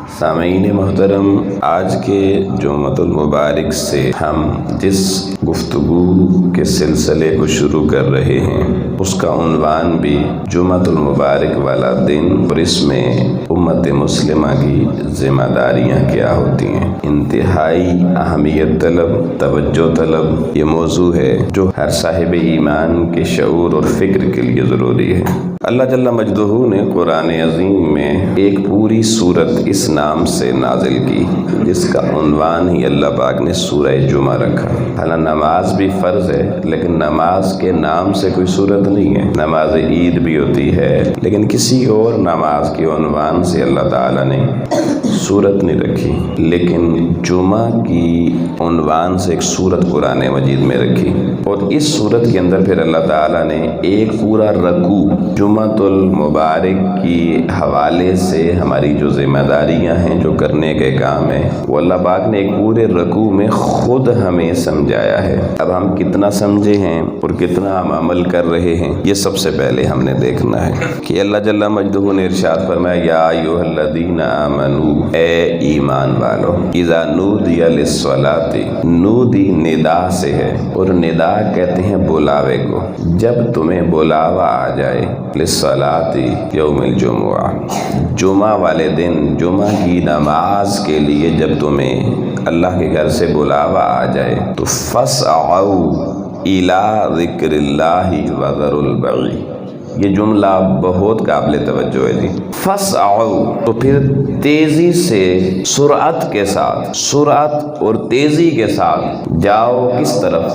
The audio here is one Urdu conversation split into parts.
سامعین محترم، آج کے جمعۃ المبارک سے ہم جس گفتگو کے سلسلے کو شروع کر رہے ہیں اس کا عنوان بھی جمعۃ المبارک والا دن اور اس میں امت مسلمہ کی ذمہ داریاں کیا ہوتی ہیں۔ انتہائی اہمیت طلب، توجہ طلب یہ موضوع ہے جو ہر صاحب ایمان کے شعور اور فکر کے لیے ضروری ہے۔ اللہ جل مجدہ نے قرآن عظیم میں ایک پوری سورت اس نام سے نازل کی جس کا عنوان ہی اللہ پاک نے سورہ جمعہ رکھا۔ حالانکہ نماز بھی فرض ہے لیکن نماز کے نام سے کوئی سورت نہیں ہے۔ نماز عید بھی ہوتی ہے لیکن کسی اور نماز کے عنوان سے اللہ تعالیٰ نے سورت نہیں رکھی، لیکن جمعہ کی عنوان سے ایک سورت قرآن مجید میں رکھی، اور اس سورت کے اندر پھر اللہ تعالیٰ نے ایک پورا رکوع جمعۃ المبارک کی حوالے سے ہماری جو ذمہ داریاں ہیں، جو کرنے کے کام ہیں، وہ اللہ پاک نے ایک پورے رکوع میں خود ہمیں سمجھایا ہے۔ اب ہم کتنا سمجھے ہیں اور کتنا ہم عمل کر رہے ہیں، یہ سب سے پہلے ہم نے دیکھنا ہے کہ اللہ جل مجدہ نے ارشاد فرمایا، یا ایھا الذین آمنوا، اے ایمان والو، اذا نودی للصلاۃ، نودی ندا سے ہے اور ندا کہتے ہیں بلاوے کو، جب تمہیں بلاوا آ جائے، للصلاۃ یوم الجمعہ، جمعہ والے دن جمعہ کی نماز کے لیے جب تمہیں اللہ کے گھر سے بلاوا آ جائے تو فاسعوا الی ذکر اللہ وذروا البیع۔ یہ جملہ بہت قابل توجہ ہے جی۔ فاسعوا، تو پھر تیزی سے، سرعت کے ساتھ، سرعت اور تیزی کے ساتھ جاؤ، کس طرف؟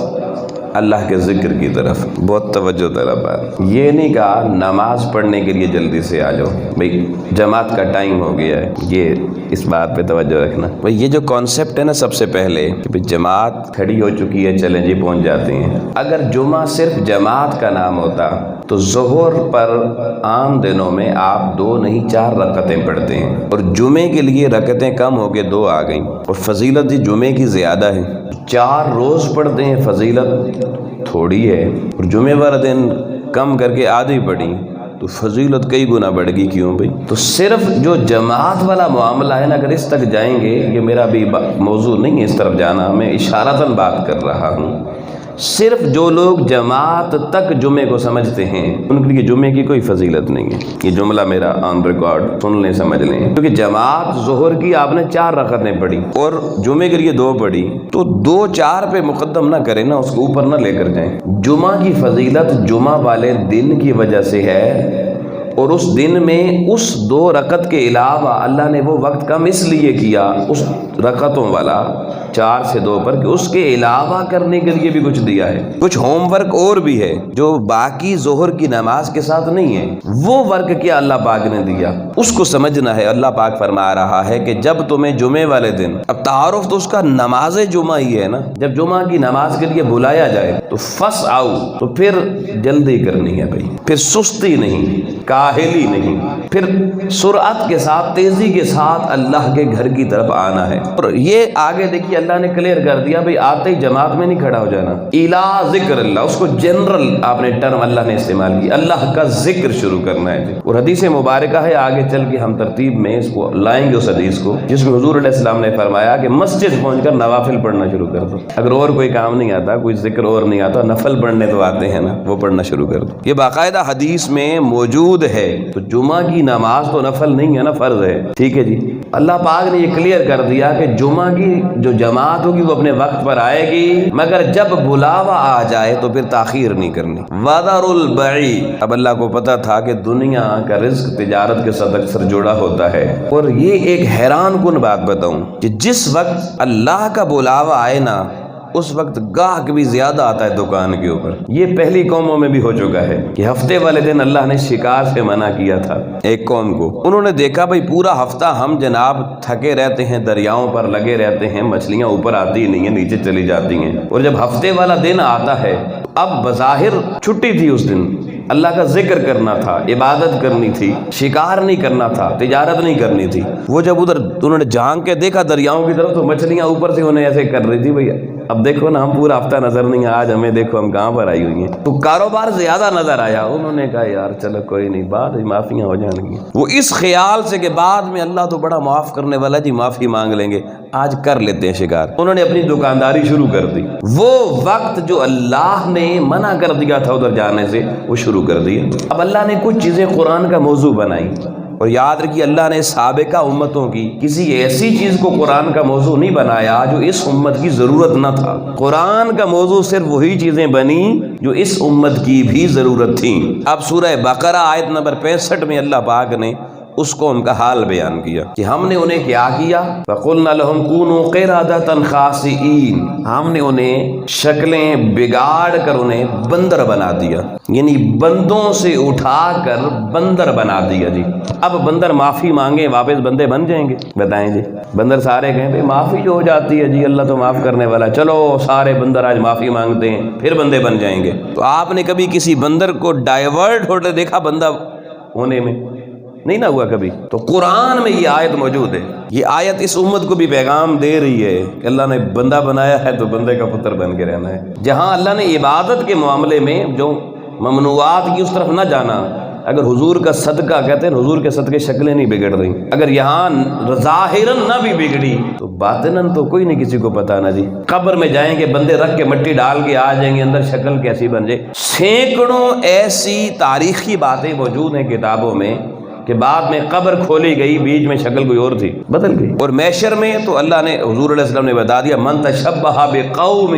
اللہ کے ذکر کی طرف۔ بہت توجہ طلب بات، یہ نہیں کہا نماز پڑھنے کے لیے جلدی سے آ جاؤ، بھئی جماعت کا ٹائم ہو گیا ہے، یہ اس بات پہ توجہ رکھنا۔ بھئی یہ جو کانسیپٹ ہے نا، سب سے پہلے کہ جماعت کھڑی ہو چکی ہے، چلیں جی پہنچ جاتے ہیں۔ اگر جمعہ صرف جماعت کا نام ہوتا تو ظہر پر عام دنوں میں آپ 2 نہیں 4 رکعتیں پڑھتے ہیں، اور جمعے کے لیے رکعتیں کم ہو کے 2 آ گئیں، اور فضیلت جی جمعے کی زیادہ ہے۔ 4 روز پڑھتے ہیں، فضیلت تھوڑی ہے، اور جمعے والا دن کم کر کے آدھی پڑھی تو فضیلت کئی گنا بڑھ گئی۔ کیوں بھئی؟ تو صرف جو جماعت والا معاملہ ہے نا، اگر اس تک جائیں گے، یہ میرا بھی موضوع نہیں ہے اس طرف جانا، میں اشارتاً بات کر رہا ہوں، صرف جو لوگ جماعت تک جمعے کو سمجھتے ہیں ان کے لیے جمعے کی کوئی فضیلت نہیں ہے۔ یہ جملہ میرا آن ریکارڈ سن لیں، سمجھ لیں، کیونکہ جماعت ظہر کی آپ نے 4 رکعتیں پڑھی اور جمعے کے لیے 2 پڑھی، تو 2 4 پہ مقدم نہ کریں نا، اس کو اوپر نہ لے کر جائیں۔ جمعہ کی فضیلت جمعہ والے دن کی وجہ سے ہے، اور اس دن میں اس 2 رکعت کے علاوہ اللہ نے وہ وقت کم اس لیے کیا اس رکعتوں والا 4 سے 2 پر کہ اس کے علاوہ کرنے کے لیے بھی کچھ دیا ہے، کچھ ہوم ورک اور بھی ہے جو باقی ظہر کی نماز کے ساتھ نہیں ہے۔ وہ ورک کیا اللہ پاک نے دیا، اس کو سمجھنا ہے۔ اللہ پاک فرما رہا ہے کہ جب تمہیں جمعے والے دن، اب تعارف تو اس کا نماز جمعہ ہی ہے نا، جب جمعہ کی نماز کے لیے بلایا جائے تو فاسعوا، تو پھر جلدی کرنی ہے بھائی، پھر سستی نہیں، کاہلی نہیں، پھر سرعت کے ساتھ، تیزی کے ساتھ اللہ کے گھر کی طرف آنا ہے۔ اور یہ آگے دیکھیے اللہ نے کلیئر کر دیا، بھئی آتے ہی جماعت میں نہیں کھڑا ہو جانا، الی ذکر اللہ، اس کو جنرل آپ نے ٹرم اللہ نے استعمال کی، اللہ کا ذکر شروع کرنا ہے۔ اور حدیث مبارکہ ہے، آگے چل کے ہم ترتیب میں اس کو لائیں گے، اس حدیث کو جس میں حضور علیہ السلام نے فرمایا کہ مسجد پہنچ کر نوافل پڑھنا شروع کر دو۔ اگر اور کوئی کام نہیں آتا، کوئی ذکر اور نہیں آتا، نفل پڑھنے تو آتے ہیں نا، وہ پڑھنا شروع کر دو۔ یہ باقاعدہ حدیث میں موجود ہے، تو جمعہ کی نماز تو نفل نہیں ہے نا، فرض ہے، ٹھیک ہے جی۔ اللہ پاک نے یہ کلیئر کر دیا کہ جمعہ کی جو جماعت ہوگی وہ اپنے وقت پر آئے گی، مگر جب بلاوا آ جائے تو پھر تاخیر نہیں کرنی۔ وذروا البیع، اب اللہ کو پتا تھا کہ دنیا کا رزق تجارت کے ساتھ اکثر جڑا ہوتا ہے، اور یہ ایک حیران کن بات بتاؤں کہ جس وقت اللہ کا بلاوا آئے نا، اس وقت گاہک بھی زیادہ آتا ہے دکان کے اوپر۔ یہ پہلی قوموں میں بھی ہو چکا ہے کہ ہفتے والے دن اللہ نے شکار سے منع کیا تھا ایک قوم کو، انہوں نے دیکھا بھئی پورا ہفتہ ہم جناب تھکے رہتے ہیں، دریاؤں پر لگے رہتے ہیں، مچھلیاں اوپر آتی نہیں ہیں، نیچے چلی جاتی ہیں، اور جب ہفتے والا دن آتا ہے، اب بظاہر چھٹی تھی اس دن، اللہ کا ذکر کرنا تھا، عبادت کرنی تھی، شکار نہیں کرنا تھا، تجارت نہیں کرنی تھی۔ وہ جب ادھر انہوں نے جھانک کے دیکھا دریاؤں کی طرف تو مچھلیاں اوپر سے انہیں ایسے کر رہی تھی، بھئی اب دیکھو نا ہم پورا ہفتہ نظر نہیں، آج ہمیں دیکھو ہم کہاں پر آئی ہوئی ہیں۔ تو کاروبار زیادہ نظر آیا، انہوں نے کہا یار چلو کوئی نہیں، بعد معافیاں ہو جائیں گی۔ وہ اس خیال سے کہ بعد میں اللہ تو بڑا معاف کرنے والا جی، معافی مانگ لیں گے، آج کر لیتے ہیں شکار۔ انہوں نے اپنی دکانداری شروع کر دی۔ وہ وقت جو اللہ نے منع کر دیا تھا ادھر جانے سے، وہ شروع کر دیا۔ اب اللہ نے کچھ چیزیں قرآن کا موضوع بنائی، اور یاد رکھیے اللہ نے سابقہ امتوں کی کسی ایسی چیز کو قرآن کا موضوع نہیں بنایا جو اس امت کی ضرورت نہ تھا۔ قرآن کا موضوع صرف وہی چیزیں بنی جو اس امت کی بھی ضرورت تھیں۔ اب سورہ بقرہ آیت نمبر 65 میں اللہ پاک نے اس قوم کا حال بیان کیا کہ ہم نے انہیں کیا کیا، فَقُلْنَا لَهُمْ كُونُوا قِرَدَةً خَاسِئِينَ، ہم نے انہیں شکلیں بگاڑ کر انہیں بندر بنا دیا، یعنی بندوں سے اٹھا کر بندر بنا دیا جی۔ اب بندر معافی مانگے واپس بندے بن جائیں گے؟ بتائیں جی، بندر سارے کہیں بھئی معافی جو ہو جاتی ہے جی، اللہ تو معاف کرنے والا، چلو سارے بندر آج معافی مانگتے ہیں پھر بندے بن جائیں گے۔ تو آپ نے کبھی کسی بندر کو ڈائیورٹ ہوتے دیکھا بندہ ہونے میں؟ نہیں نہ ہوا کبھی۔ تو قرآن میں یہ آیت موجود ہے، یہ آیت اس امت کو بھی پیغام دے رہی ہے کہ اللہ نے بندہ بنایا ہے تو بندے کا پتر بن کے رہنا ہے۔ جہاں اللہ نے عبادت کے معاملے میں جو ممنوعات کی اس طرف نہ جانا، اگر حضور کا صدقہ کہتے ہیں حضور کے صدقے شکلیں نہیں بگڑ رہی، اگر یہاں ظاہراً نہ بھی بگڑی تو باطناً تو کوئی نہیں کسی کو پتا نا جی۔ قبر میں جائیں گے بندے رکھ کے مٹی ڈال کے آ جائیں گے، اندر شکل کیسی بن جائے۔ سینکڑوں ایسی تاریخی باتیں موجود ہیں کتابوں میں کہ بعد میں قبر کھولی گئی، بیچ میں شکل کوئی اور تھی، بدل گئی۔ اور محشر میں تو اللہ نے حضور علیہ السلام نے بتا دیا من تشبہ بقوم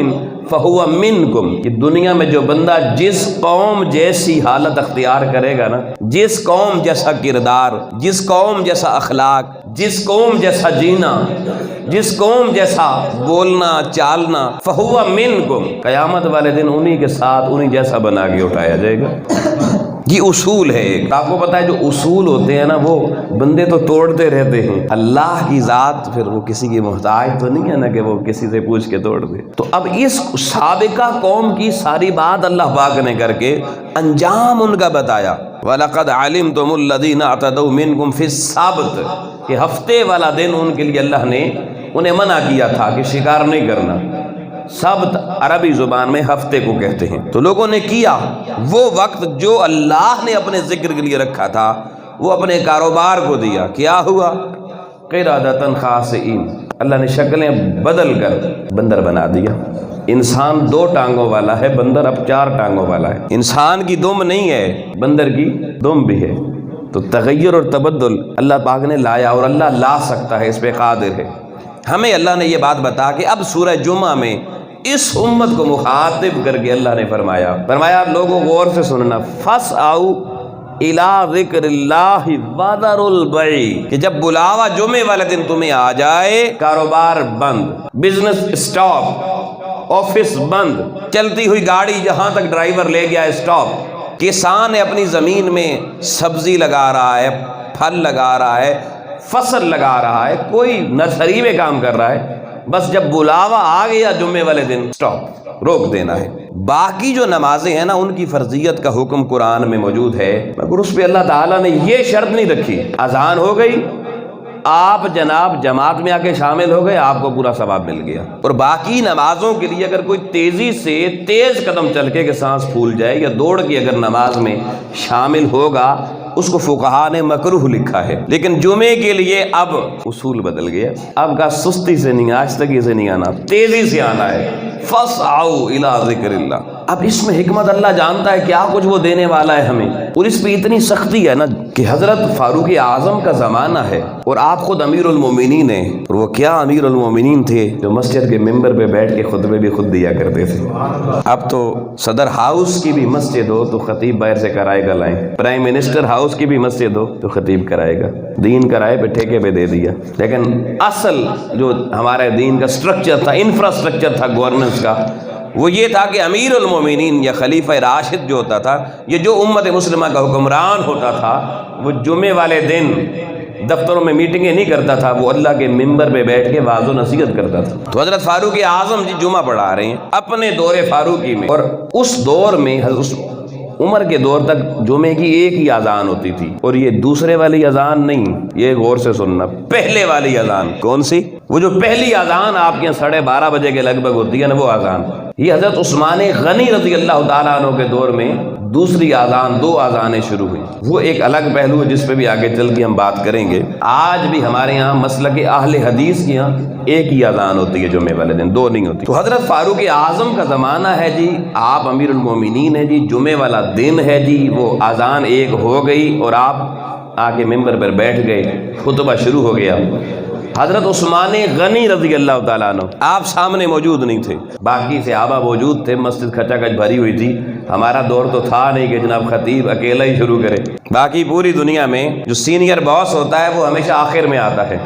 فہو منکم، کہ دنیا میں جو بندہ جس قوم جیسی حالت اختیار کرے گا نا، جس قوم جیسا کردار، جس قوم جیسا اخلاق، جس قوم جیسا جینا، جس قوم جیسا بولنا چالنا، فہو منکم، قیامت والے دن انہی کے ساتھ انہی جیسا بنا کے اٹھایا جائے گا۔ یہ اصول ہے ایک، آپ کو پتا ہے جو اصول ہوتے ہیں نا وہ بندے تو توڑتے رہتے ہیں، اللہ کی ذات پھر وہ کسی کی محتاج تو نہیں ہے نا کہ وہ کسی سے پوچھ کے توڑ دے۔ تو اب اس سابقہ قوم کی ساری بات اللہ پاک نے کر کے انجام ان کا بتایا، وَلَقَدْ عَلِمْتُمُ الَّذِينَ اعْتَدَوْا مِنْكُمْ فِي السَّبْتِ، کہ ہفتے والا دن ان کے لیے اللہ نے انہیں منع کیا تھا کہ شکار نہیں کرنا۔ سبت عربی زبان میں ہفتے کو کہتے ہیں۔ تو لوگوں نے کیا وہ وقت جو اللہ نے اپنے ذکر کے لیے رکھا تھا وہ اپنے کاروبار کو دیا، کیا ہوا؟ قِرَدَةً خَاسِئِينَ، اللہ نے شکلیں بدل کر بندر بنا دیا۔ انسان 2 ٹانگوں والا ہے، بندر اب 4 ٹانگوں والا ہے۔ انسان کی دم نہیں ہے، بندر کی دم بھی ہے۔ تو تغیر اور تبدل اللہ پاک نے لایا، اور اللہ لا سکتا ہے، اس پہ قادر ہے۔ ہمیں اللہ نے یہ بات بتا کہ اب سورہ جمعہ میں اس امت کو مخاطب کر کے اللہ نے فرمایا لوگوں غور سے سننا، فَاسْعَوْا إِلَىٰ ذِكْرِ اللَّهِ وَذَرُوا الْبَيْعَ، کہ جب بلاوا جمعے والے دن تمہیں آ جائے، کاروبار بند، بزنس اسٹاپ، آفس بند، چلتی ہوئی گاڑی جہاں تک ڈرائیور لے گیا اسٹاپ، کسان اپنی زمین میں سبزی لگا رہا ہے، پھل لگا رہا ہے، فصل لگا رہا ہے، کوئی نرسری میں کام کر رہا ہے، بس جب بلاوا آ گیا جمعے والے دن سٹاپ، روک دینا ہے۔ باقی جو نمازیں ہیں نا ان کی فرضیت کا حکم قرآن میں موجود ہے، مگر اس پہ اللہ تعالیٰ نے یہ شرط نہیں رکھی، اذان ہو گئی آپ جناب جماعت میں آ کے شامل ہو گئے، آپ کو پورا ثواب مل گیا۔ اور باقی نمازوں کے لیے اگر کوئی تیزی سے تیز قدم چل کے کہ سانس پھول جائے یا دوڑ کے اگر نماز میں شامل ہوگا، اس کو فقہا نے مکروہ لکھا ہے۔ لیکن جمعے کے لیے اب اصول بدل گیا، اب کا سستی سے نہیں، آہستگی سے نہیں آنا، تیزی سے آنا ہے۔ فَاسْعَوْا إِلَىٰ ذِكْرِ اللَّهِ، اب اس میں حکمت اللہ جانتا ہے کیا کچھ وہ دینے والا ہے ہمیں، اور اس پہ اتنی سختی ہے نا کہ حضرت فاروق اعظم کا زمانہ ہے اور آپ خود امیر المومنین ہیں، اور وہ کیا امیر المومنین تھے جو مسجد کے ممبر پہ بیٹھ کے خطبے بھی خود دیا کرتے تھے۔ اب تو صدر ہاؤس کی بھی مسجد ہو تو خطیب باہر سے کرائے گا لائیں، پرائم منسٹر ہاؤس کی بھی مسجد ہو تو خطیب کرائے گا، دین کرائے پہ ٹھیکے پہ دے دیا۔ لیکن اصل جو ہمارے دین کا سٹرکچر تھا، انفراسٹرکچر تھا گورننس کا، وہ یہ تھا کہ امیر المومنین یا خلیفہ راشد جو ہوتا تھا، یہ جو امت مسلمہ کا حکمران ہوتا تھا، وہ جمعے والے دن دفتروں میں میٹنگیں نہیں کرتا تھا، وہ اللہ کے ممبر پہ بیٹھ کے وعظ و نصیحت کرتا تھا۔ تو حضرت فاروق اعظم جی جمعہ پڑھا رہے ہیں اپنے دور فاروقی میں، اور اس دور میں عمر کے دور تک جمعے کی ایک ہی اذان ہوتی تھی، اور یہ دوسرے والی اذان نہیں، یہ غور سے سننا، پہلے والی اذان۔ کون سی؟ وہ جو پہلی اذان آپ کے 12:30 بجے کے لگ بھگ ہوتی ہے نا، وہ اذان۔ یہ حضرت عثمان غنی رضی اللہ تعالیٰ عنہ کے دور میں دوسری اذان، 2 اذانیں شروع ہوئی۔ وہ ایک الگ پہلو ہے جس پہ بھی آگے چل کے ہم بات کریں گے۔ آج بھی ہمارے یہاں مسلک اہل حدیث کے یہاں ایک ہی اذان ہوتی ہے جمعے والے دن، 2 نہیں ہوتی۔ تو حضرت فاروق اعظم کا زمانہ ہے جی، آپ امیر المومنین ہیں جی، جمعے والا دن ہے جی، وہ اذان ایک ہو گئی اور آپ آ کے ممبر پر بیٹھ گئے، خطبہ شروع ہو گیا۔ حضرت عثمان غنی رضی اللہ تعالیٰ عنہ آپ سامنے موجود نہیں تھے، باقی صحابہ موجود تھے، مسجد کھچا کھچ بھری ہوئی تھی۔ ہمارا دور تو تھا نہیں کہ جناب خطیب اکیلا ہی شروع کرے، باقی پوری دنیا میں جو سینئر باس ہوتا ہے وہ ہمیشہ آخر میں آتا ہے۔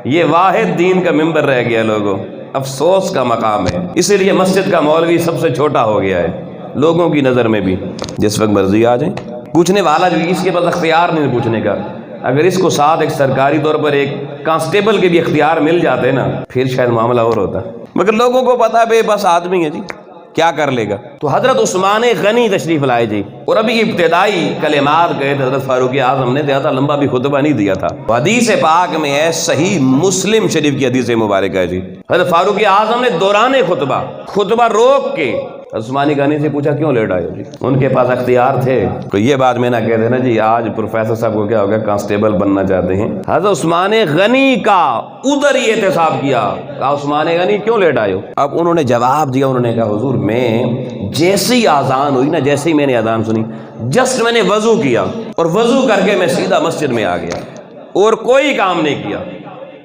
یہ واحد دین کا ممبر رہ گیا لوگوں، افسوس کا مقام ہے۔ اسی لیے مسجد کا مولوی سب سے چھوٹا ہو گیا ہے لوگوں کی نظر میں بھی، جس وقت مرضی آ جائیں۔ پوچھنے والا جو اس کے پاس اختیار نہیں پوچھنے کا، اگر اس کو ساتھ ایک سرکاری طور پر ایک کانسٹیبل کے بھی اختیار مل جاتے نا، پھر شاید معاملہ اور ہوتا، مگر لوگوں کو پتا بے بس آدمی ہے جی، کیا کر لے گا۔ تو حضرت عثمان غنی تشریف لائے جی، اور ابھی ابتدائی کلمات گئے تھے حضرت فاروق اعظم نے، زیادہ لمبا بھی خطبہ نہیں دیا تھا۔ حدیث پاک میں ہے، صحیح مسلم شریف کی حدیث مبارکہ ہے جی، حضرت فاروق اعظم نے دوران خطبہ روک کے عثمان غنی سے پوچھا کیوں لیٹ آئے ہو جی؟ ان کے پاس اختیار تھے، تو یہ بات میں نہ کہتے نا جی آج پروفیسر صاحب کو کیا ہو گیا، کانسٹیبل بننا چاہتے ہیں۔ حضرت عثمان غنی کا ادھر ہی احتساب کیا، کہا عثمان غنی کیوں لیٹ آئے ہو؟ اب انہوں نے جواب دیا، انہوں نے کہا حضور میں جیسی آذان ہوئی نا، جیسے ہی میں نے آذان سنی، جسٹ میں نے وضو کیا، اور وضو کر کے میں سیدھا مسجد میں آ گیا اور کوئی کام نہیں کیا۔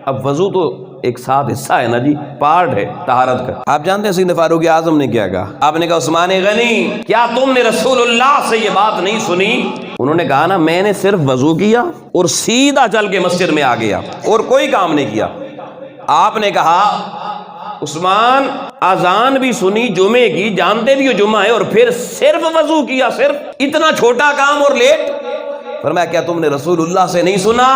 اب وضو تو ایک ساتھ حصہ ہے نا جی، پارٹ ہے طہارت کا۔ آپ جانتے ہیں سیدنا فاروق اعظم نے کیا کہا؟ آپ نے کہا عثمان غنی کیا تم نے رسول اللہ سے یہ بات نہیں سنی؟ انہوں نے کہا نا میں نے صرف وضو کیا اور سیدھا چل کے مسجد میں آ گیا اور کوئی کام نہیں کیا۔ آپ نے کہا عثمان اذان بھی سنی جمعے کی، جانتے بھی ہو جمعہ ہے، اور پھر صرف وضو کیا، صرف اتنا چھوٹا کام اور لیٹ؟ فرمایا کیا تم نے رسول اللہ سے نہیں سنا؟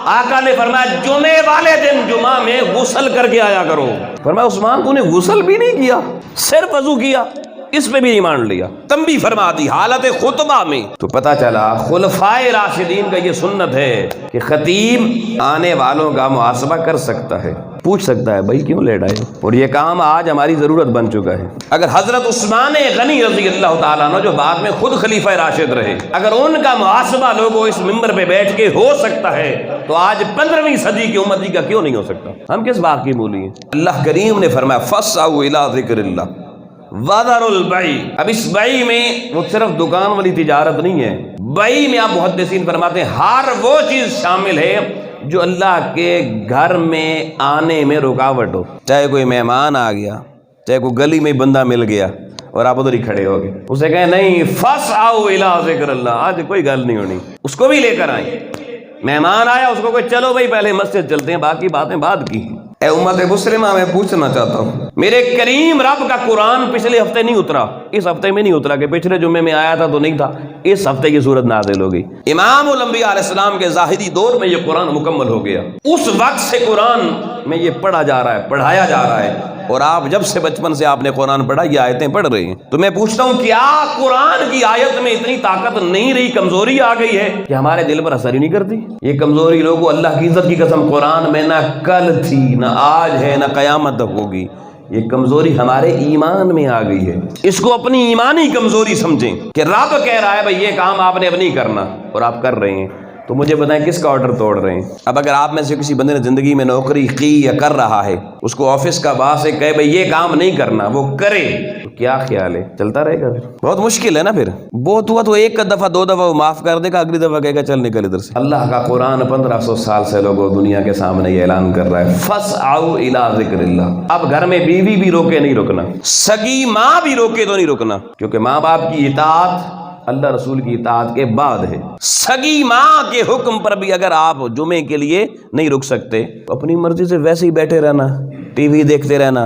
آقا نے فرمایا جمعے والے دن جمعہ میں غسل کر کے آیا کرو۔ فرمایا عثمان تو نے غسل بھی نہیں کیا، صرف وضو کیا، اس پہ بھی نہیں مان لیا، تنبیہ فرما دی حالت خطبہ میں۔ تو پتہ چلا خلفائے راشدین کا یہ سنت ہے کہ خطیب آنے والوں کا محاسبہ کر سکتا ہے، پوچھ سکتا ہے بھائی کیوں لیٹ آئے، اور یہ کام آج ہماری ضرورت بن چکا ہے۔ اگر حضرت عثمان غنی رضی اللہ تعالیٰ عنہ جو بعد میں خود خلیفہ راشد رہے، اگر ان کا محاسبہ لوگوں اس ممبر پہ بیٹھ کے ہو سکتا ہے تو آج 15ویں صدی کی امتی کا کیوں نہیں ہو سکتا؟ ہم کس بات کی مولی ہیں؟ اللہ کریم نے فرمایا فَاسْعَوْا إِلَىٰ ذِكْرِ اللَّهِ وَذَرُوا الْبَيْعَ۔ اب اس بیع میں وہ صرف دکان والی تجارت نہیں ہے، بیع میں آپ محدثین فرماتے ہیں ہر وہ چیز شامل ہے جو اللہ کے گھر میں آنے میں رکاوٹ ہو، چاہے کوئی مہمان آ گیا، چاہے کوئی گلی میں بندہ مل گیا اور آپ ادھر ہی کھڑے ہو گئے، اسے کہیں نہیں فَاسْعَوْا إِلَىٰ ذِكْرِ اللَّهِ، آج کوئی گل نہیں ہونی، اس کو بھی لے کر آئیں۔ مہمان آیا اس کو کوئی چلو بھائی پہلے مسجد چلتے ہیں، باقی باتیں بعد کی۔ اے امت مسلمہ میں پوچھنا چاہتا ہوں، میرے کریم رب کا قرآن پچھلے ہفتے نہیں اترا، اس ہفتے میں نہیں اترا کہ پچھلے جمعے میں آیا تھا تو نہیں تھا، اس ہفتے کی صورت نازل ہو گئی۔ امام الانبیاء علیہ السلام کے ظاہری دور میں یہ قرآن مکمل ہو گیا، اس وقت سے قرآن میں یہ پڑھا جا رہا ہے، پڑھایا جا رہا ہے، اور آپ جب سے بچپن سے آپ نے قرآن پڑھا یہ آیتیں پڑھ رہے ہیں۔ تو میں پوچھتا ہوں کیا قرآن کی آیت میں اتنی طاقت نہیں رہی، کمزوری آ گئی ہے کہ ہمارے دل پر اثر ہی نہیں کرتی؟ یہ کمزوری لوگوں اللہ کی عزت کی قسم قرآن میں نہ کل تھی، نہ آج ہے، نہ قیامت تک ہوگی، یہ کمزوری ہمارے ایمان میں آ گئی ہے۔ اس کو اپنی ایمانی کمزوری سمجھیں کہ رب کہہ رہا ہے بھائی یہ کام آپ نے اب نہیں کرنا اور آپ کر رہے ہیں، تو مجھے بتائیں کس کا آرڈر توڑ رہے ہیں؟ اب اگر آپ میں سے کسی بندے نے زندگی میں نوکری کی یا کر رہا ہے، اس کو آفس کا باس ہے کہے بھائی یہ کام نہیں کرنا، وہ کرے، تو کیا خیال ہے چلتا رہے گا؟ پھر بہت مشکل ہے نا، پھر بہت ہوا تو ایک دفعہ 2 دفعہ وہ معاف کر دے گا، اگلی دفعہ کہے گا چل نکل ادھر سے۔ اللہ کا قرآن 1500 سال سے لوگوں دنیا کے سامنے یہ اعلان کر رہا ہے فَاسْعَوْا إِلَىٰ ذِكْرِ اللَّهِ۔ اب گھر میں بیوی بھی روکے نہیں رکنا، سگی ماں بھی روکے تو نہیں رکنا، کیونکہ ماں باپ کی اطاعت اللہ رسول کی اطاعت کے بعد ہے۔ سگی ماں کے حکم پر بھی اگر آپ جمعے کے لیے نہیں رک سکتے تو اپنی مرضی سے ویسے ہی بیٹھے رہنا، ٹی وی دیکھتے رہنا،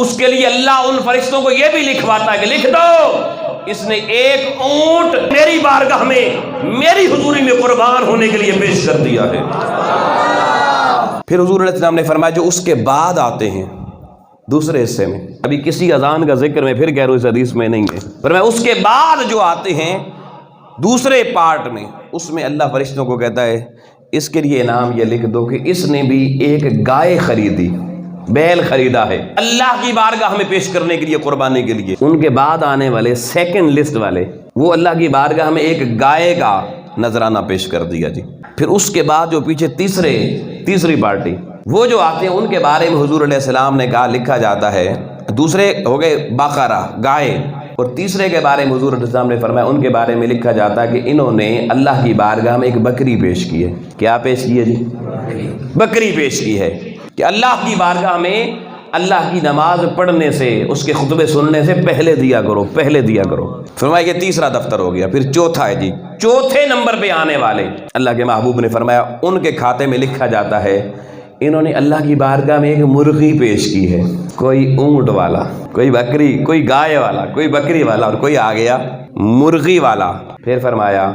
اس کے لیے اللہ ان فرشتوں کو یہ بھی لکھواتا ہے کہ لکھ دو اس نے ایک اونٹ میری بارگاہ میں میری حضوری میں قربان ہونے کے لیے پیش کر دیا ہے۔ پھر حضور علیہ السلام نے فرمایا جو اس کے بعد آتے ہیں دوسرے حصے میں، ابھی کسی اذان کا ذکر میں پھر کہہ رہا ہوں اس حدیث میں نہیں ہے، پر میں اس کے بعد جو آتے ہیں دوسرے پارٹ میں، اس میں اللہ فرشتوں کو کہتا ہے اس کے لیے انعام یہ لکھ دو کہ اس نے بھی ایک گائے خریدی، بیل خریدا ہے اللہ کی بارگاہ میں پیش کرنے کے لیے، قربانی کے لیے۔ ان کے بعد آنے والے سیکنڈ لسٹ والے وہ اللہ کی بارگاہ میں ایک گائے کا نذرانہ پیش کر دیا جی۔ پھر اس کے بعد جو پیچھے تیسری پارٹی وہ جو آتے ہیں ان کے بارے میں حضور علیہ السلام نے کہا لکھا جاتا ہے، دوسرے ہو گئے بقرہ گائے، اور تیسرے کے بارے میں حضور علیہ السلام نے فرمایا ان کے بارے میں لکھا جاتا ہے کہ انہوں نے اللہ کی بارگاہ میں ایک بکری پیش کی ہے۔ کیا پیش کی ہے جی؟ بکری پیش کی ہے کہ اللہ کی بارگاہ میں اللہ کی نماز پڑھنے سے اس کے خطبے سننے سے پہلے دیا کرو۔ فرمایا کہ تیسرا دفتر ہو گیا۔ پھر چوتھا ہے جی، چوتھے نمبر پہ آنے والے اللہ کے محبوب نے فرمایا ان کے کھاتے میں لکھا جاتا ہے انہوں نے اللہ کی بارگاہ میں ایک مرغی پیش کی ہے، کوئی اونٹ والا، کوئی بکری، کوئی گائے والا، کوئی بکری والا، اور کوئی آ گیا مرغی والا۔ پھر فرمایا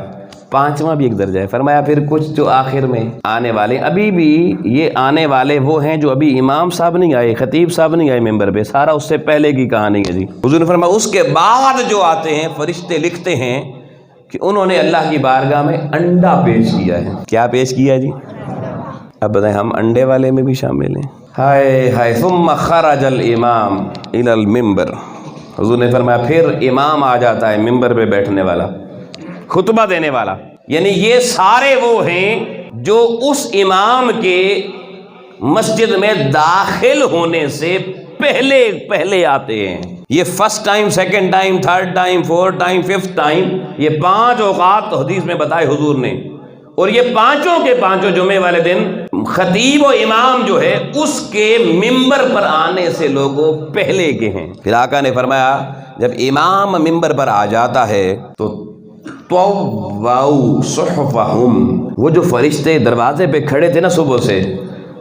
پانچواں بھی ایک درجہ ہے، فرمایا پھر کچھ جو آخر میں آنے والے، ابھی بھی یہ آنے والے وہ ہیں جو ابھی امام صاحب نہیں آئے، خطیب صاحب نہیں آئے ممبر پہ، سارا اس سے پہلے کی کہانی ہے جی۔ حضور نے فرمایا اس کے بعد جو آتے ہیں فرشتے لکھتے ہیں کہ انہوں نے اللہ کی بارگاہ میں انڈا پیش کیا ہے۔ کیا پیش کیا جی؟ اب بتائیں ہم انڈے والے میں بھی شامل ہیں؟ ہائے ہائے ثم خرج الامام الی المنبر، حضور نے فرمایا پھر امام آ جاتا ہے ممبر پہ بیٹھنے والا، خطبہ دینے والا، یعنی یہ سارے وہ ہیں جو اس امام کے مسجد میں داخل ہونے سے پہلے آتے ہیں۔ یہ first time, second time, third time, fourth time, fifth time, یہ 5 اوقات حدیث میں بتائے حضور نے، اور یہ پانچوں کے پانچوں جمعے والے دن خطیب و امام جو ہے اس کے ممبر پر آنے سے لوگوں پہلے کے ہیں۔ پھر آقا نے فرمایا جب امام ممبر پر آ جاتا ہے تو طوّعوا صحفہم، وہ جو فرشتے دروازے پہ کھڑے تھے نا صبح سے،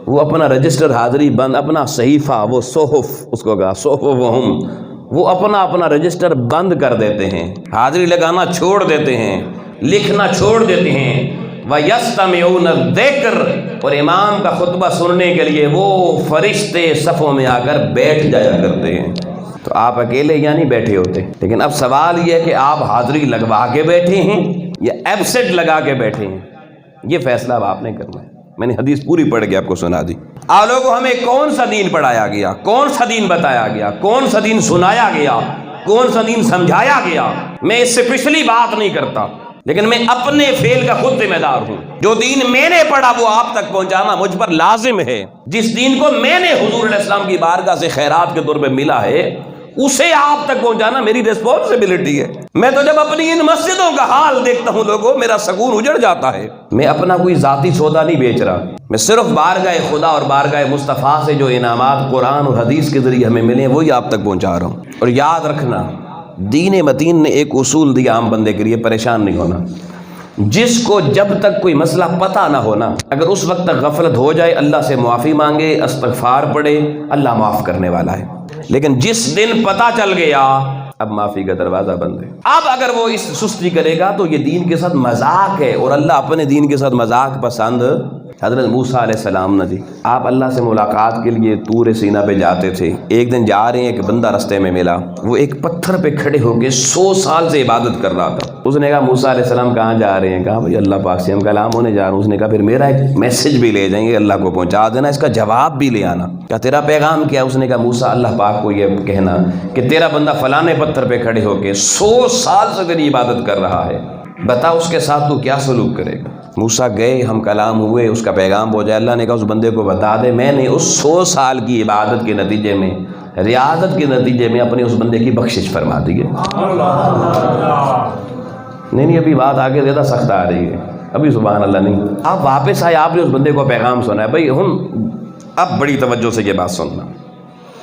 وہ اپنا رجسٹر حاضری بند، اپنا صحیفہ، وہ صحف اس کو کہا صحفہم، وہ اپنا رجسٹر بند کر دیتے ہیں، حاضری لگانا چھوڑ دیتے ہیں، لکھنا چھوڑ دیتے ہیں۔ وَيَسْتَمِعُونَ الذِّكْرَ، اور امام کا خطبہ سننے کے لیے وہ فرشتے صفوں میں آ کر بیٹھ جایا کرتے ہیں۔ تو آپ اکیلے یا نہیں بیٹھے ہوتے، لیکن اب سوال یہ ہے کہ آپ حاضری لگوا کے بیٹھے ہیں یا ایبسنٹ لگا کے بیٹھے ہیں، یہ فیصلہ اب آپ نے کرنا ہے۔ میں نے حدیث پوری پڑھ کے آپ کو سنا دی۔ آپ لوگوں ہمیں کون سا دین پڑھایا گیا، کون سا دین بتایا گیا، کون سا دین سنایا گیا، کون سا دین سمجھایا گیا؟ میں اس سے پچھلی بات نہیں کرتا، لیکن میں اپنے فعل کا خود ذمہ دار ہوں۔ جو دین میں نے پڑھا وہ آپ تک پہنچانا مجھ پر لازم ہے۔ جس دین کو میں نے حضور علیہ السلام کی بارگاہ سے خیرات کے طور پہ ملا ہے اسے آپ تک پہنچانا میری ریسپانسبلٹی ہے۔ میں تو جب اپنی ان مسجدوں کا حال دیکھتا ہوں لوگوں، میرا سکون اجڑ جاتا ہے۔ میں اپنا کوئی ذاتی سودا نہیں بیچ رہا، میں صرف بارگاہ خدا اور بارگاہ مصطفیٰ سے جو انعامات قرآن اور حدیث کے ذریعے ہمیں ملے ہیں وہی آپ تک پہنچا رہا ہوں۔ اور یاد رکھنا دین متین نے ایک اصول دیا عام بندے کے لیے، پریشان نہیں ہونا۔ جس کو جب تک کوئی مسئلہ پتہ نہ ہونا، اگر اس وقت تک غفلت ہو جائے اللہ سے معافی مانگے، استغفار پڑھے، اللہ معاف کرنے والا ہے۔ لیکن جس دن پتہ چل گیا اب معافی کا دروازہ بند ہے۔ اب اگر وہ اس سستی کرے گا تو یہ دین کے ساتھ مذاق ہے، اور اللہ اپنے دین کے ساتھ مذاق پسند۔ حضرت موسیٰ علیہ السلام نے جی آپ اللہ سے ملاقات کے لیے طور سینا پہ جاتے تھے، ایک دن جا رہے ہیں، ایک بندہ رستے میں ملا، وہ ایک پتھر پہ کھڑے ہو کے 100 سال سے عبادت کر رہا تھا۔ اس نے کہا موسیٰ علیہ السلام کہاں جا رہے ہیں؟ کہا بھائی اللہ پاک سے ہم کلام ہونے جا رہے ہیں۔ اس نے کہا پھر میرا ایک میسج بھی لے جائیں گے، اللہ کو پہنچا دینا، اس کا جواب بھی لے آنا۔ کیا تیرا پیغام کیا؟ اس نے کہا موسیٰ اللہ پاک کو یہ کہنا کہ تیرا بندہ فلانے پتھر پہ کھڑے ہو کے 100 سال سے تیری عبادت کر رہا ہے، بتا اس کے ساتھ تو کیا سلوک کرے گا؟ موسیٰ گئے، ہم کلام ہوئے، اس کا پیغام پہنچا۔ اللہ نے کہا اس بندے کو بتا دے میں نے اس 100 سال کی عبادت کے نتیجے میں، ریاضت کے نتیجے میں اپنے اس بندے کی بخشش فرما دی ہے۔ نہیں ابھی بات آگے زیادہ سخت آ رہی ہے، ابھی سبحان اللہ نہیں۔ آپ واپس آئے، آپ نے اس بندے کو پیغام سنا ہے بھائی، ہم اب بڑی توجہ سے یہ بات سننا۔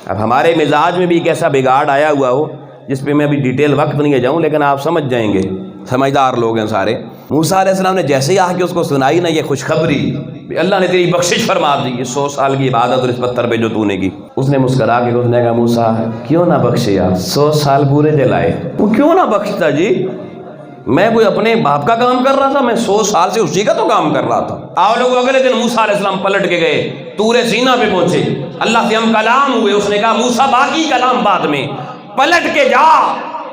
اب ہمارے مزاج میں بھی ایک ایسا بگاڑ آیا ہوا ہو جس پہ میں ابھی ڈیٹیل وقت نہیں جاؤں، لیکن آپ سمجھ جائیں گے، سمجھدار لوگ ہیں سارے۔ موسیٰ علیہ السلام نے جیسے ہی آ کے اس کو سنائی نا یہ خوشخبری، اللہ نے تیری بخشش فرما دی، یہ 100 سال کی عبادت اور اس پتھر پہ جو تو نے کی، اس نے مسکرا کے اس نے کہا موسیٰ کیوں نہ بخشے یار، 100 سال پورے جلائے، وہ کیوں نہ بخشتا جی، میں کوئی اپنے باپ کا کام کر رہا تھا، میں 100 سال سے اسی کا تو کام کر رہا تھا۔ آپ لوگ اگلے دن موسیٰ علیہ السلام پلٹ کے گئے، طور سینا پہ پہنچے، اللہ سے ہم کلام ہوئے، اس نے کہا موسیٰ باقی کلام بعد میں، پلٹ کے جا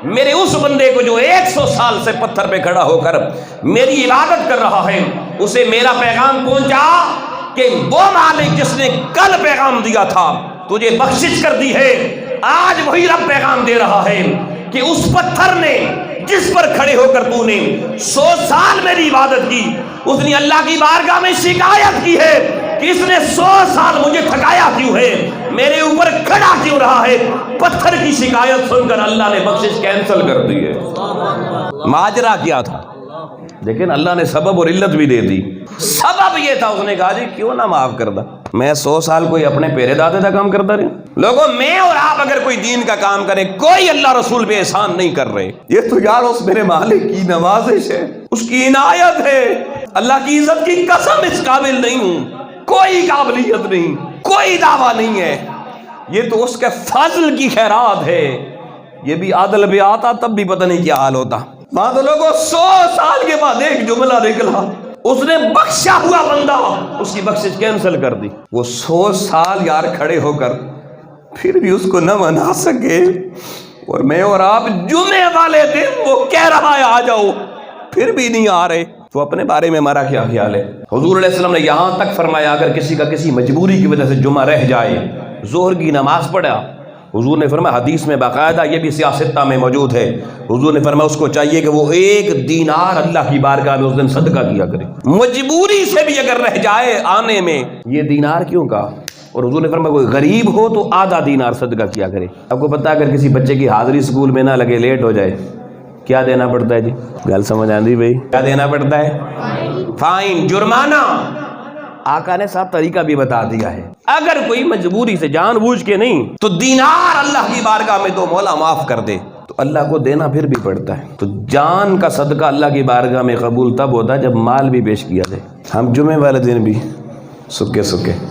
میرے اس بندے کو جو 100 سال سے پتھر پہ کھڑا ہو کر میری عبادت کر رہا ہے، اسے میرا پیغام پہنچا کہ وہ مالک جس نے کل پیغام دیا تھا تجھے بخشش کر دی ہے، آج وہی رب پیغام دے رہا ہے کہ اس پتھر نے جس پر کھڑے ہو کر تو نے 100 سال میری عبادت کی، اس نے اللہ کی بارگاہ میں شکایت کی ہے کہ اس نے 100 سال مجھے تھکایا کیوں ہے، میرے اوپر کھڑا کیوں رہا ہے، پتھر کی شکایت سن کر اللہ نے بخشش کینسل کر دی ہے۔ ماجرا کیا تھا، لیکن اللہ نے سبب اور علت بھی دے دی۔ سبب یہ تھا، اس نے کہا جی کیوں نہ معاف کر دا، میں 100 سال کوئی اپنے پیرے دادے کا کام کرتا رہے۔ لوگوں میں اور آپ اگر کوئی دین کا کام کریں، کوئی اللہ رسول پہ احسان نہیں کر رہے، یہ تو یار اس میرے مالک کی نوازش ہے، اس کی عنایت ہے، اللہ کی عزت کی قسم اس قابل نہیں ہوں، کوئی قابلیت نہیں، کوئی دعویٰ نہیں ہے، یہ تو اس کے فضل کی خیرات ہے۔ یہ بھی عادل پہ آتا تب بھی پتہ نہیں کیا حال ہوتا۔ وہاں تو لوگوں 100 سال کے بعد ایک جملہ نکلا، اس نے بخشا ہوا بندہ اس کی بخشش کینسل کر دی۔ وہ 100 سال یار کھڑے ہو کر پھر بھی اس کو نہ منا سکے، اور میں اور آپ جمعے والے دن وہ کہہ رہا ہے آ جاؤ، پھر بھی نہیں آ رہے، تو اپنے بارے میں ہمارا کیا خیال ہے؟ حضور علیہ السلام نے یہاں تک فرمایا اگر کسی کا کسی مجبوری کی وجہ سے جمعہ رہ جائے، ظہر کی نماز پڑھا، حضور نے فرمایا حدیث میں باقاعدہ یہ بھی سیاستہ میں موجود ہے، حضور نے فرمایا اس کو چاہیے کہ وہ 1 دینار اللہ کی بارگاہ میں اس دن صدقہ کیا کرے، مجبوری سے بھی اگر رہ جائے آنے میں۔ یہ دینار کیوں کہا؟ اور حضور نے فرمایا کوئی غریب ہو تو آدھا دینار صدقہ کیا کرے۔ آپ کو پتہ ہے اگر کسی بچے کی حاضری اسکول میں نہ لگے، لیٹ ہو جائے، کیا دینا پڑتا ہے جی؟ گل سمجھ آندی بھائی؟ کیا دینا پڑتا ہے؟ فائن، جرمانہ۔ آقا نے صاحب طریقہ بھی بتا دیا ہے، اگر کوئی مجبوری سے جان بوجھ کے نہیں تو دینار اللہ کی بارگاہ میں تو مولا معاف کر دے، تو اللہ کو دینا پھر بھی پڑتا ہے۔ تو جان کا صدقہ اللہ کی بارگاہ میں قبول تب ہوتا ہے جب مال بھی پیش کیا جائے۔ ہم جمعے والے دن بھی سکے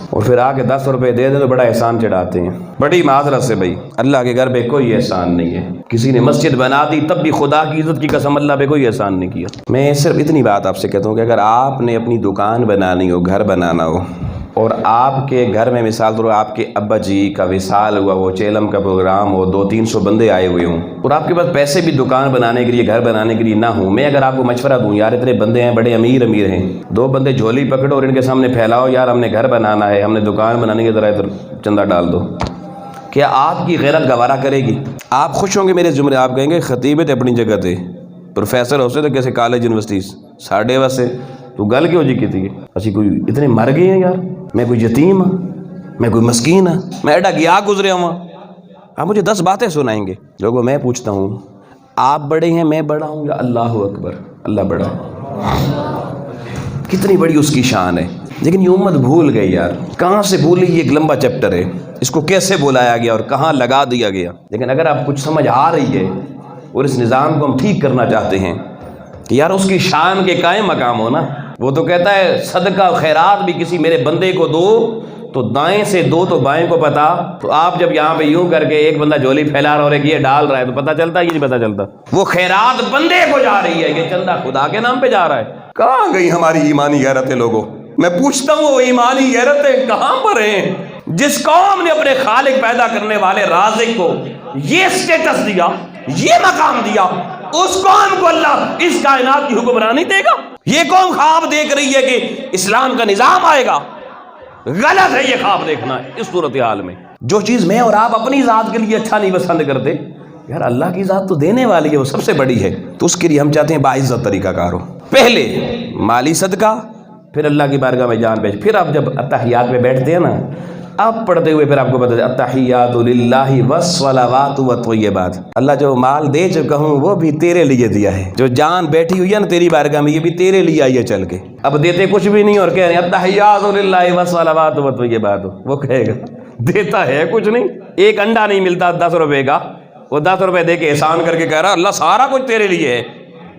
اور پھر آ کے 10 روپے دے دیں تو بڑا احسان چڑھاتے ہیں۔ بڑی معذرت سے بھائی، اللہ کے گھر پہ کوئی احسان نہیں ہے، کسی نے مسجد بنا دی تب بھی خدا کی عزت کی قسم اللہ پہ کوئی احسان نہیں کیا۔ میں صرف اتنی بات آپ سے کہتا ہوں کہ اگر آپ نے اپنی دکان بنانی ہو، گھر بنانا ہو، اور آپ کے گھر میں مثال طور آپ کے ابا جی کا وصال ہوا، وہ چیلم کا پروگرام ہو، 200-300 بندے آئے ہوئے ہوں، اور آپ کے پاس پیسے بھی دکان بنانے کے لیے، گھر بنانے کے لیے نہ ہوں، میں اگر آپ کو مشورہ دوں یار اتنے بندے ہیں، بڑے امیر ہیں، 2 بندے جھولی پکڑو اور ان کے سامنے پھیلاؤ یار ہم نے گھر بنانا ہے، ہم نے دکان بنانے کی ذرا ادھر چندہ ڈال دو، کیا آپ کی غیرت گوارا کرے گی؟ آپ خوش ہوں گے میرے جملے؟ آپ کہیں گے خطیب تے اپنی جگہ تے، پروفیسر ہو سے تو کیسے کالج یونیورسٹی ساڑھے واسے تو گل کیوں جی کی تھی؟ اچھی کوئی اتنے مر گئے ہیں یار، میں کوئی یتیم ہاں، میں کوئی مسکین ہاں، میں ایڈا گیا گزرے ہوں، آپ مجھے 10 باتیں سنائیں گے۔ لوگوں میں پوچھتا ہوں آپ بڑے ہیں میں بڑا ہوں یا اللہ اکبر؟ اللہ بڑا ہے، کتنی بڑی اس کی شان ہے، لیکن یہ امت بھول گئی یار۔ کہاں سے بھولی؟ یہ ایک لمبا چیپٹر ہے، اس کو کیسے بلایا گیا اور کہاں لگا دیا گیا۔ لیکن اگر آپ کچھ سمجھ آ رہی ہے اور اس نظام کو ہم ٹھیک کرنا چاہتے ہیں کہ یار اس کی شان کے قائم مقام ہو نا، وہ تو کہتا ہے صدقہ خیرات بھی کسی میرے بندے کو دو تو دائیں سے دو تو بائیں کو پتا، تو آپ جب یہاں پہ یوں کر کے ایک بندہ جھولی پھیلا رہا اور ایک یہ ڈال رہا ہے تو پتہ چلتا ہے یہ نہیں پتہ چلتا، وہ خیرات بندے کو جا رہی ہے، یہ چندہ خدا کے نام پہ جا رہا ہے۔ کہاں گئی ہماری ایمانی غیرتیں لوگوں؟ میں پوچھتا ہوں وہ ایمانی غیرتیں کہاں پر ہیں؟ جس قوم نے اپنے خالق پیدا کرنے والے رازق کو یہ سٹیٹس دیا، یہ مقام دیا، اس قوم کو اللہ اس کائنات کی حکمرانی دے گا؟ یہ قوم خواب دیکھ رہی ہے کہ اسلام کا نظام آئے گا، غلط ہے یہ خواب دیکھنا۔ اس صورتحال میں جو چیز میں اور آپ اپنی ذات کے لیے اچھا نہیں پسند کرتے، یار اللہ کی ذات تو دینے والی ہے، وہ سب سے بڑی ہے، تو اس کے لیے ہم چاہتے ہیں باعزت طریقہ کار ہو۔ پہلے مالی صدقہ، پھر اللہ کی بارگاہ میں جان پیش، پھر آپ جب اتحیات میں بیٹھتے ہیں نا، اب پڑھتے ہوئے پھر آپ کو پتہ ہے التحیات للہ والصلوات والطیبات، اللہ جو مال دے چکا ہوں وہ بھی تیرے لیے دیا ہے، جو جان بیٹھی ہوئی ہے نا تیری بارگاہ میں یہ بھی تیرے لیے آئی ہے چل کے۔ اب دیتے کچھ بھی نہیں اور کہہ رہے ہیں التحیات للہ والصلوات والطیبات، وہ کہے گا دیتا ہے کچھ نہیں، ایک انڈا نہیں ملتا 10 روپے کا، وہ 10 روپے دے کے احسان کر کے کہہ رہا اللہ سارا کچھ تیرے لیے ہے،